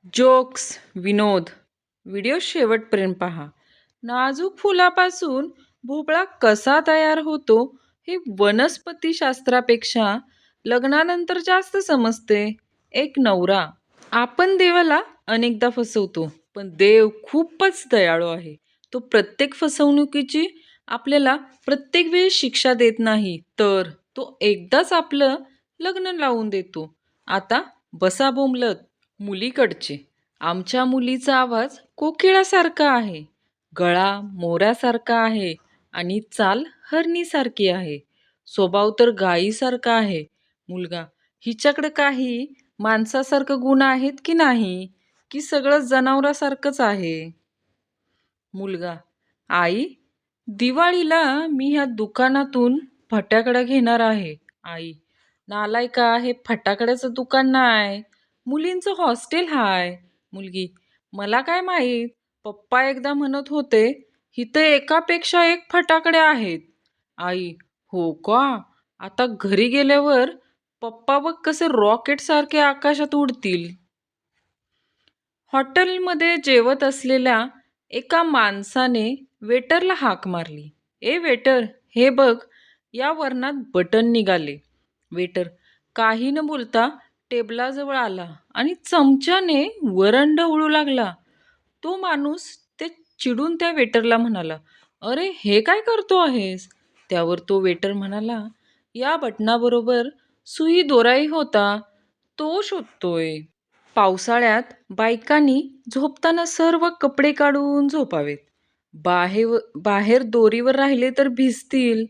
Jokes, विनोद. Video शेवटपर्यंत पहा. नाजूक फुलापासून भोपळा कसा तयार होतो हे वनस्पतीशास्त्रापेक्षा लग्नानंतर जास्त समजते. एक नवरा. आपण देवाला अनेकदा फसवतो, पण देव खूपच दयाळू आहे. तो प्रत्येक फसवणुकीची आपल्याला प्रत्येक वेळी शिक्षा देत नाही, तर तो एकदाच आपलं लग्न लावून देतो. आता बसा बोंबलत. मुलीकडचे. आमच्या मुलीचा आवाज कोकिळासारखा आहे, गळा मोरासारखा आहे आणि चाल हरणीसारखी आहे. स्वभाव तर गायीसारखा आहे. मुलगा. हिच्याकडे काही माणसासारखं गुण आहेत की नाही, की सगळं जनावरासारखंच आहे? मुलगा. आई, दिवाळीला मी ह्या दुकानातून फटाकडा घेणार आहे. आई. नालायका, हे फटाकड्याचं दुकान नाही, मुलींचं हॉस्टेल हाय. मुलगी. मला काय माहीत, पप्पा एकदा म्हणत होते इथं एकापेक्षा एक फटाकडे आहेत. आई. हो का? आता घरी गेल्यावर पप्पा बघ कसे रॉकेट सारखे आकाशात उडतील. हॉटेलमध्ये जेवत असलेल्या एका माणसाने वेटरला हाक मारली. ए वेटर, हे बघ, या वरणात बटन निघाले. वेटर काही न बोलता टेबलाजवळ आला आणि चमच्याने वरण ढवळू लागला. तो माणूस ते चिडून त्या वेटरला म्हणाला, अरे हे काय करतो आहेस? त्यावर तो वेटर म्हणाला, या बटनाबरोबर सुई दोराही होता, तो शोधतोय. पावसाळ्यात बायकांनी झोपताना सर्व कपडे काढून झोपावेत. बाहेर दोरीवर राहिले तर भिजतील.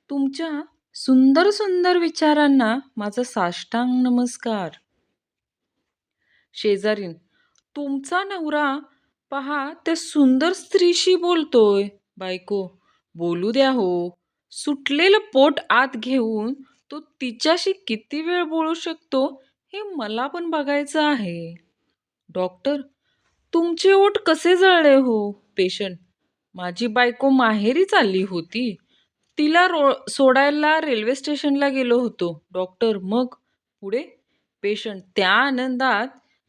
तुमच्या सुंदर सुंदर विचारांना माझा साष्टांग नमस्कार. शेजारीन. तुमचा नवरा पहा त्या सुंदर स्त्रीशी बोलतोय. बायको. बोलू द्या हो. सुटलेलं पोट आत घेऊन तो तिच्याशी किती वेळ बोलू शकतो हे मला पण बघायचं आहे. डॉक्टर. तुमचे ओठ कसे जळले हो? पेशंट. माझी बायको माहेरी चालली होती, तिला सोडायला रेल्वे स्टेशनला गेलो होतो. डॉक्टर. मग पुढे? पेशंट. त्या आनंदात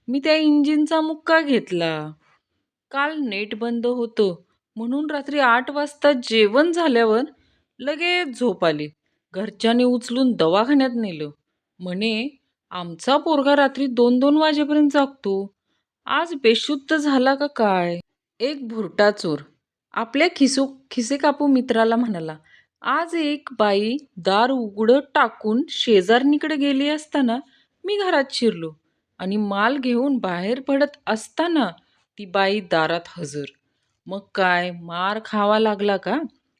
मी त्या इंजिनचा मुक्का घेतला. काल नेट बंद होतं, म्हणून रात्री 8 वाजता जेवण झाल्यावर लगेच झोप आली. घरच्यांनी उचलून दवाखान्यात नेलं. म्हणे आमचा पोरगा रात्री 2-2 वाजेपर्यंत जागतो. आज बेशुद्ध झाला का काय? एक भुरटा चोर आपल्या खिसे कापू मित्राला म्हणाला, आज एक बाई दार उघडं टाकून शेजारणीकडे गेली असताना मी घरात शिरलो आणि माल घेऊन बाहेर पडत असताना ती बाई दारात हजर. मग काय मार खावा लागला का?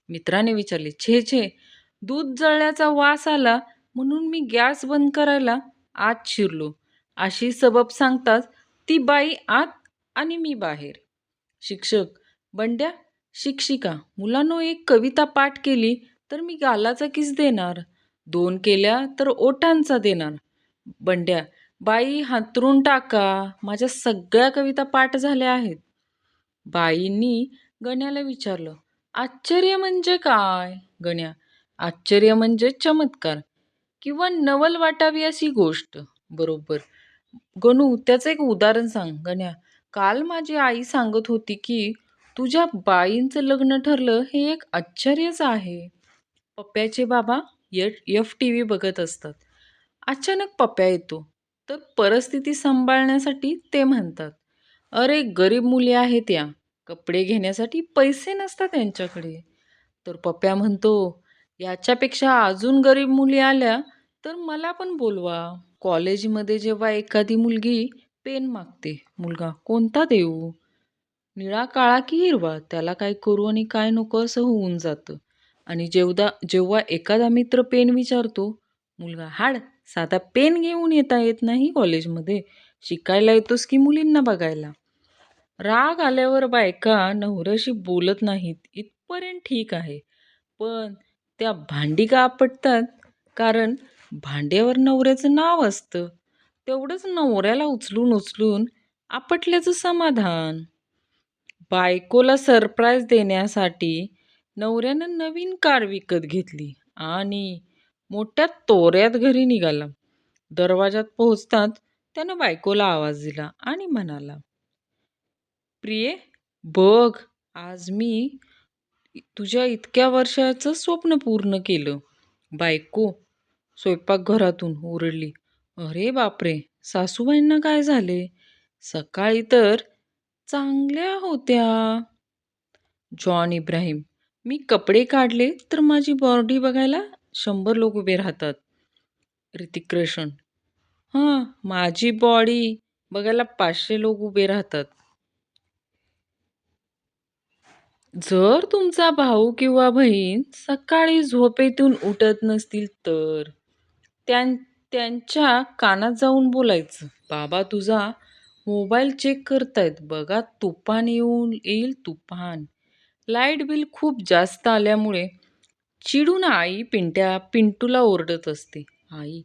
मित्राने विचारले. छे छे, दूध जळल्याचा वास आला म्हणून मी गॅस बंद करायला आत शिरलो, अशी सबब सांगताच ती बाई आत आणि मी बाहेर. शिक्षक. बंड्या. शिक्षिका. मुलांनो, एक कविता पाठ केली तर मी गालाचा किस देणार, 2 केल्या तर ओठांचा देणार. बंड्या. बाई हातरून टाका, माझ्या सगळ्या कविता पाठ झाल्या आहेत. बाईंनी गण्याला विचारलं, आश्चर्य म्हणजे काय? गण्या. आश्चर्य म्हणजे चमत्कार किंवा नवल वाटावी अशी गोष्ट. बरोबर. गणू, त्याचं एक उदाहरण सांग. गण्या. काल माझी आई सांगत होती की तुझ्या बाईंचं लग्न ठरलं हे एक आश्चर्यच आहे. पप्प्याचे बाबा FTV बघत असतात. अचानक पप्प्या येतो, तर परिस्थिती सांभाळण्यासाठी ते म्हणतात, अरे गरीब मुली आहेत या, कपडे घेण्यासाठी पैसे नसतात त्यांच्याकडे. तर पप्प्या म्हणतो, याच्यापेक्षा अजून गरीब मुली आल्या तर मला पण बोलवा. कॉलेजमध्ये जेव्हा एखादी मुलगी पेन मागते, मुलगा. कोणता देऊ? निळा, काळा की हिरवा? त्याला काय करू आणि काय नको असं होऊन जातं. आणि जेव्हा एखादा मित्र पेन विचारतो, मुलगा. हाड, साधा पेन घेऊन येता येत नाही कॉलेजमध्ये, शिकायला येतोस की मुलींना बघायला? राग आल्यावर बायका नवऱ्याशी बोलत नाहीत इथपर्यंत ठीक आहे, पण त्या भांडी का आपटतात? कारण भांड्यावर नवऱ्याचं नाव असतं. तेवढंच नवऱ्याला उचलून उचलून आपटल्याचं समाधान. बायकोला सरप्राईज देण्यासाठी नवऱ्यानं नवीन कार विकत घेतली आणि मोठ्या तोऱ्यात घरी निघाला. दरवाजात पोहोचताच त्यानं बायकोला आवाज दिला आणि म्हणाला, प्रिये, बघ, आज मी तुझ्या इतक्या वर्षाचं स्वप्न पूर्ण केलं. बायको स्वयंपाकघरातून ओरडली, अरे बापरे, सासूबाईंना काय झाले? सकाळी तर चांगल्या होत्या. जॉन इब्राहिम, मी कपडे काढले तर माझी बॉडी बघायला 100 लोक उभे राहतात. ऋतिक रोशन, हां, माझी बॉडी बघायला 500 लोक उभे राहतात. जर तुमचा भाऊ किंवा बहीण सकाळी झोपेतून उठत नसतील तर त्यां त्यांच्या कानात जाऊन बोलायचं, बाबा तुझा मोबाईल चेक करतायत बघा, तुफान येऊन येईल तुफान. लाईट बिल खूप जास्त आल्यामुळे चिडून आई पिंटूला ओरडत असते. आई,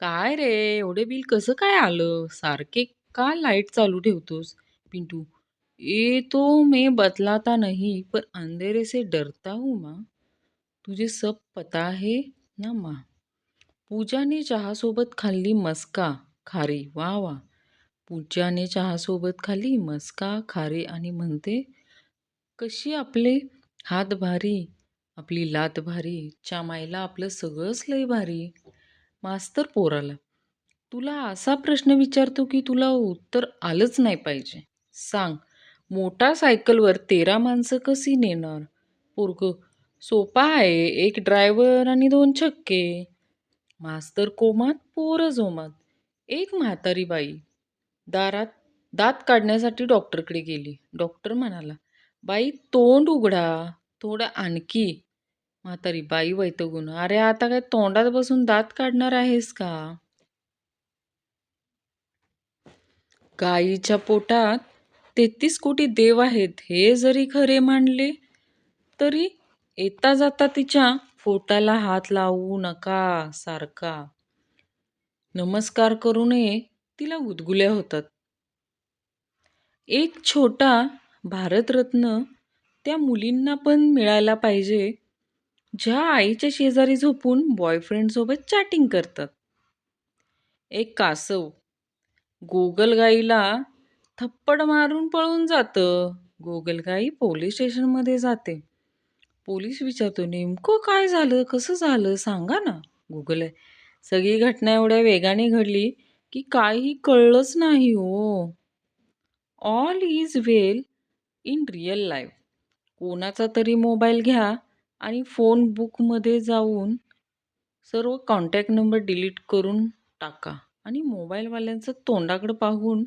काय रे, एवढे बिल कसं काय आलं? सारखे का लाईट चालू ठेवतोस? पिंटू, ये तो मैं बतलाता नहीं, पर अंधेरे से डरता हूँ माँ. तुझे सब पता है ना माँ. पूजाने चहासोबत खाल्ली मस्का खारी. वा वा. पूजाने चहासोबत खाल्ली मस्का खारी आणि म्हणते, कशी आपले हात भारी, आपली लात भारी, मायला आपलं सगळंच लय भारी. मास्तर पोराला, तुला असा प्रश्न विचारतो की तुला उत्तर आलंच नाही पाहिजे. सांग, मोटार सायकलवर 13 माणसं कशी नेणार? पोरग, सोपा आहे, एक ड्रायव्हर आणि 2 छक्के. मास्तर कोमात, पोरं जोमात. एक म्हातारी बाई दारात दात काढण्यासाठी डॉक्टरकडे गेली. डॉक्टर म्हणाला, बाई तोंड उघडा, थोडं आणखी. म्हातारी बाई वैतागून, अरे आता काय तोंडात बसून दात काढणार आहेस का? गाईच्या पोटात 33 कोटी देव आहेत हे जरी खरे मानले तरी येता जाता तिच्या पोटाला हात लावू नका सारखा. नमस्कार करू नये, तिला गुदगुल्या होतात. एक छोटा भारतरत्न त्या मुलींना पण मिळायला पाहिजे ज्या आईच्या शेजारी झोपून बॉयफ्रेंड सोबत चॅटिंग करतात. एक कासव गोगलगाईला थप्पड मारून पळून जातं. गोगलगाई पोलीस स्टेशनमध्ये जाते. पोलीस विचारतो, नेमकं काय झालं, कसं झालं सांगा ना. गुगल, सगळी घटना एवढ्या वेगाने घडली की काही कळलंच नाही हो. All is well in real life. कोणाचा तरी मोबाईल घ्या आणि फोन बुकमध्ये जाऊन सर्व कॉन्टॅक्ट नंबर डिलीट करून टाका आणि मोबाईलवाल्यांचं तोंडाकडे पाहून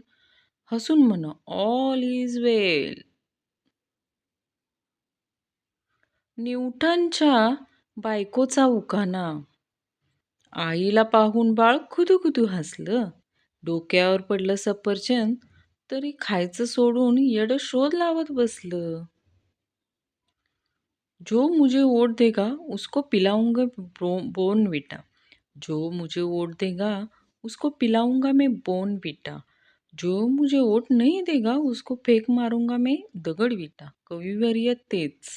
हसून म्हणा, ऑल इज वेल. न्यूटनच्या बायकोचा उखाणा. आईला पाहून बाळ खुदू हसलं. डोक्यावर पडलं सफरचंद तरी खायचं सोडून येडं शोध लावत बसलं. जो मुझे वोट देगा उसको पिलाऊंगा बोर्नविटा. जो मुझे वोट देगा उसको पिलाऊंगा मैं बोर्नविटा. जो मुझे वोट नहीं देगा उसको फेक मारूंगा मैं दगडविटा. कविवर्य तेच.